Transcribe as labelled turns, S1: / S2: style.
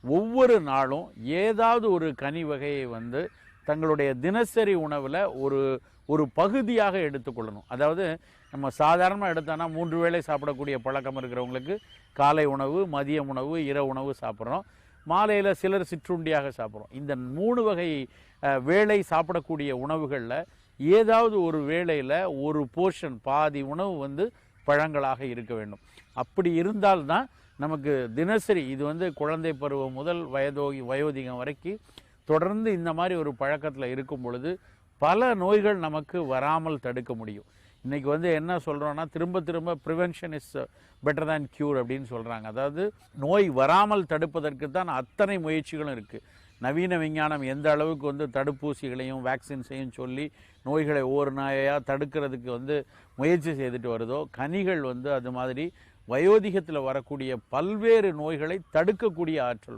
S1: ஒவ்வொரு நாளும் ஏதாவது ஒரு கனி வகையை வந்து தங்களுடைய தினசரி உணவில் ஒரு ஒரு பகுதியாக எடுத்துக்கொள்ளணும். அதாவது நம்ம சாதாரணமாக எடுத்தோன்னா 3 வேளை சாப்பிடக்கூடிய பழக்கம் இருக்கிறவங்களுக்கு காலை உணவு, மதிய உணவு, இரவு உணவு சாப்பிட்றோம். மாலையில் சிலர் சிற்றுண்டியாக சாப்பிட்றோம். இந்த 3 வகை வேளை சாப்பிடக்கூடிய உணவுகளில் ஏதாவது ஒரு வேளையில் ஒரு போர்ஷன் பாதி உணவு வந்து பழங்களாக இருக்க வேண்டும். அப்படி இருந்தால்தான் நமக்கு தினசரி இது வந்து குழந்தை பருவம் முதல் வயோதிகம் வரைக்கும் தொடர்ந்து இந்த மாதிரி ஒரு பழக்கத்தில் இருக்கும் பொழுது பல நோய்கள் நமக்கு வராமல் தடுக்க முடியும். இன்றைக்கி வந்து என்ன சொல்கிறோன்னா, திரும்ப திரும்ப prevention is better than cure அப்படின்னு சொல்கிறாங்க. அதாவது நோய் வராமல் தடுப்பதற்கு தான் அத்தனை முயற்சிகளும் இருக்குது. நவீன விஞ்ஞானம் எந்த அளவுக்கு வந்து தடுப்பூசிகளையும் வேக்சின்ஸையும் சொல்லி நோய்களை ஒவ்வொரு நோயாக தடுக்கிறதுக்கு வந்து முயற்சி செய்துட்டு வருதோ, கனிகள் வந்து அது மாதிரி வயோதிகத்தில் வரக்கூடிய பல்வேறு நோய்களை தடுக்கக்கூடிய ஆற்றல்